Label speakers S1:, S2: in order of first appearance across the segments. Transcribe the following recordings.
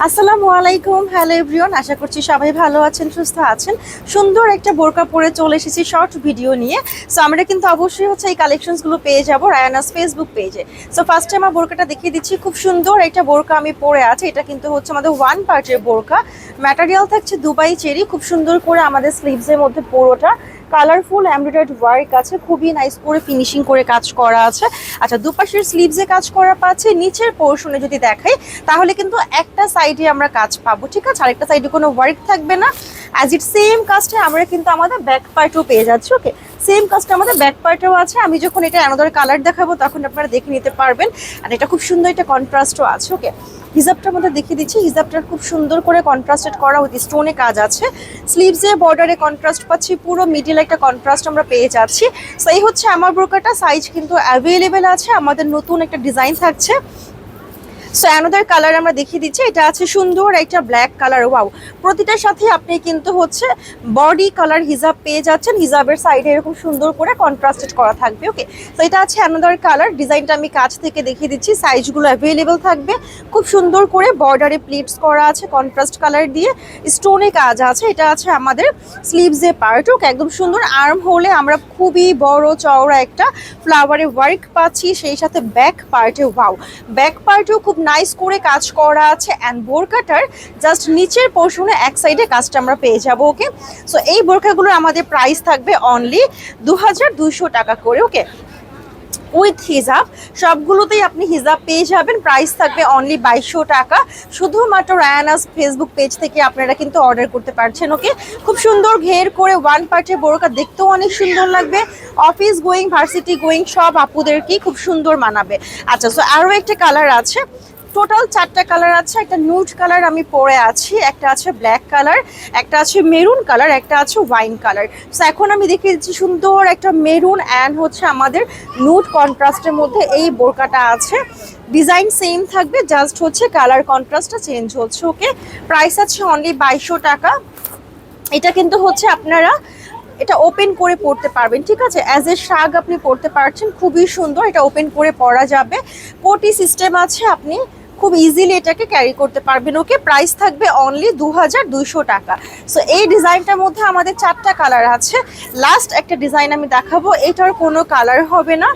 S1: আসসালামু আলাইকুম, hello everyone. আশা করছি সবাই ভালো আছেন, সুস্থ আছেন। সুন্দর একটা বোরকা পরে চলে এসেছি শর্ট ভিডিও নিয়ে। সো আমরা কিন্তু অবশ্যই হচ্ছে এই কালেকশনসগুলো পেয়ে যাবো রায়ানাস ফেসবুক পেজে। সো ফার্স্টে আমার বোরকাটা দেখিয়ে দিচ্ছি। খুব সুন্দর একটা বোরকা আমি পরে আছি। এটা কিন্তু হচ্ছে আমাদের ওয়ান পার্টের বোরকা, ম্যাটেরিয়াল থাকছে দুবাই চেরি। খুব সুন্দর করে আমাদের স্লিভসের মধ্যে পুরোটা কালারফুল এমব্রয়ডারি ওয়ার্ক আছে, খুবই নাইস করে ফিনিশিং করে কাজ করা আছে। আচ্ছা, দুপাশের স্লিভসে কাজ করা পাচ্ছে। নিচের পোর্শনে যদি দেখাই তাহলে কিন্তু একটা সাইডে আমরা কাজ পাবো, ঠিক আছে? আরেকটা সাইডে কোনো ওয়ার্ক থাকবে না। অ্যাজ ইট সেম কাজটা আমরা কিন্তু আমাদের ব্যাক পার্টও পেয়ে যাচ্ছি। ওকে, সেম কাজটা আমাদের ব্যাক পার্টেও আছে। আমি যখন এটা অ্যানাদার কালার দেখাবো তখন আপনারা দেখে নিতে পারবেন। আর এটা খুব সুন্দর একটা কন্ট্রাস্টও আছে। ওকে, হিজাবটার মধ্যে দেখিয়ে দিচ্ছি। হিজাবটা খুব সুন্দর করে কন্ট্রাস্টেড করা উইথ স্টোনে কাজ আছে। স্লিভসে বর্ডারে কন্ট্রাস্ট পাচ্ছি, পুরো মিডিল একটা কন্ট্রাস্ট আমরা পেয়ে যাচ্ছি। সো এই হচ্ছে আমার বোরকাটা। সাইজ কিন্তু অ্যাভেলেবেল আছে, আমাদের নতুন একটা ডিজাইন থাকছে। সো অ্যানাদার কালার আমরা দেখিয়ে দিচ্ছি। এটা আছে সুন্দর একটা ব্ল্যাক কালার। ওয়াও, প্রতিটার সাথে আপনি কিন্তু হচ্ছে বডি কালার হিজাব পেয়ে যাচ্ছেন। হিজাবের সাইডে এরকম সুন্দর করে কন্ট্রাস্টেড করা থাকবে। ওকে, তো এটা আছে অ্যানাদার কালার। ডিজাইনটা আমি কাছ থেকে দেখিয়ে দিচ্ছি। সাইজগুলো অ্যাভেলেবেল থাকবে। খুব সুন্দর করে বর্ডারে প্লিটস করা আছে কন্ট্রাস্ট কালার দিয়ে, স্টোনে কাজ আছে। এটা আছে আমাদের স্লিভসে পার্ট। ওকে, একদম সুন্দর। আর্ম হোলে আমরা খুবই বড় চওড়া একটা ফ্লাওয়ারে ওয়ার্ক পাচ্ছি, সেই সাথে ব্যাক পার্টে ওয়াও, ব্যাক পার্টেও খুব নাইস করে কাজ করা আছে। অ্যান্ড বোরকাটার জাস্ট নিচের পোর্শনে এক সাইডে কাজটা আমরা পেয়ে যাবো। ওকে, সো এই বোরকাগুলোর আমাদের প্রাইস থাকবে অনলি 2200 টাকা করে। ওকে, উইথ হিজাব। সবগুলোতেই আপনি হিজাব পেয়ে যাবেন। প্রাইস থাকবে অনলি 2200 টাকা। শুধুমাত্র রায়ানাস ফেসবুক পেজ থেকে আপনারা কিন্তু অর্ডার করতে পারছেন। ওকে, খুব সুন্দর ঘের করে ওয়ান পার্টের বোরকা, দেখতেও অনেক সুন্দর লাগবে। অফিস গোয়িং, ভার্সিটি গোয়িং সব আপুদেরকেই খুব সুন্দর মানাবে। আচ্ছা, সো আরও একটা কালার আছে। টোটাল 4টা কালার আছে। একটা নুড কালার আমি পরে আছি, একটা আছে ব্ল্যাক কালার, একটা আছে মেরুন কালার, একটা আছে ওয়াইন কালার। সো এখন আমি দেখিয়ে দিচ্ছি সুন্দর একটা মেরুন অ্যান্ড হচ্ছে আমাদের নুড কন্ট্রাস্টের মধ্যে এই বোরকাটা আছে। ডিজাইন সেম থাকবে, জাস্ট হচ্ছে কালার কন্ট্রাস্টটা চেঞ্জ হচ্ছে। ওকে, প্রাইস আছে অনলি 2200 টাকা। এটা কিন্তু হচ্ছে আপনারা এটা ওপেন করে পড়তে পারবেন, ঠিক আছে? অ্যাজ এ শাগ আপনি পড়তে পারছেন, খুবই সুন্দর। এটা ওপেন করে পরা যাবে, কোটি সিস্টেম আছে, আপনি খুব ইজিলি এটাকে ক্যারি করতে পারবেন। ওকে, প্রাইস থাকবে অনলি 2200 টাকা। সো এই ডিজাইনটার মধ্যে আমাদের 4টা কালার আছে। লাস্ট একটা ডিজাইন আমি দেখাবো, এটার কোনো কালার হবে না,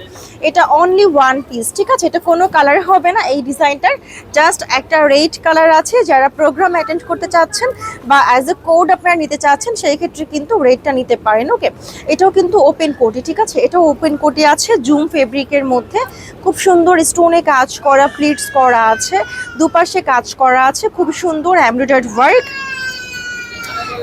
S1: এটা অনলি ওয়ান পিস, ঠিক আছে? এটা কোনো কালার হবে না। এই ডিজাইনটার জাস্ট একটা রেড কালার আছে। যারা প্রোগ্রাম অ্যাটেন্ড করতে চাচ্ছেন বা অ্যাজ এ কোড আপনারা নিতে চাচ্ছেন, সেই ক্ষেত্রে কিন্তু রেডটা নিতে পারেন। ওকে, এটাও কিন্তু ওপেন কোটি, ঠিক আছে? এটাও ওপেন কোটি আছে, জুম ফেব্রিকের মধ্যে খুব সুন্দর স্টোনে কাজ করা, প্লিটস করা আছে, দুপাশে কাজ করা আছে, খুব সুন্দর এমব্রয়ডারি ওয়ার্ক,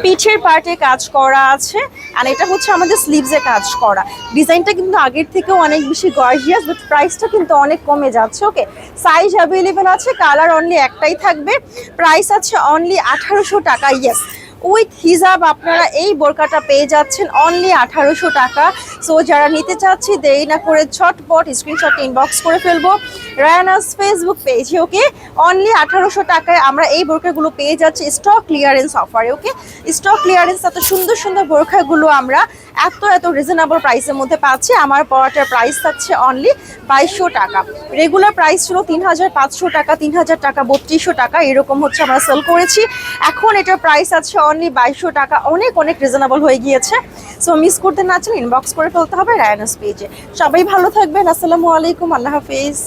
S1: পিঠের পার্টে কাজ করা আছে। আর এটা হচ্ছে আমাদের স্লিভসে কাজ করা। ডিজাইনটা কিন্তু আগের থেকেও অনেক বেশি গর্জিয়াস, বাট প্রাইসটা কিন্তু অনেক কমে যাচ্ছে। ওকে, সাইজ অ্যাভেলেবেল আছে, কালার অনলি একটাই থাকবে। প্রাইস আছে অনলি 1800 টাকা। ইয়েস, উইথ হিজাব আপনারা এই বোরকাটা পেয়ে যাচ্ছেন অনলি 1800 টাকা। সো যারা নিতে চাচ্ছি দেরি না করে ঝটপট স্ক্রিনশট ইনবক্স করে ফেলবো রায়ানাস ফেসবুক পেজে। ওকে, অনলি 1800 টাকায় আমরা এই বোরকাগুলো পেয়ে যাচ্ছি স্টক ক্লিয়ারেন্স অফারে। ওকে, স্টক ক্লিয়ারেন্স, এত সুন্দর সুন্দর বোরকাগুলো আমরা এত রিজনেবল প্রাইসের মধ্যে পাচ্ছি। আমার পরাটার প্রাইস থাকছে অনলি 2200 টাকা। রেগুলার প্রাইস ছিল 3500 টাকা, 3000 টাকা, 3200 টাকা, এরকম হচ্ছে আমরা সেল করেছি। এখন এটার প্রাইস আছে অনলি 2200 টাকা। অনেক রিজনেবল হয়ে গিয়েছে। সো মিস করতে না চান ইনবক্স করে ফেলতে হবে রায়ানাস পেজে। সবাই ভালো থাকবেন। আসসালামু আলাইকুম, আল্লাহ হাফিজ।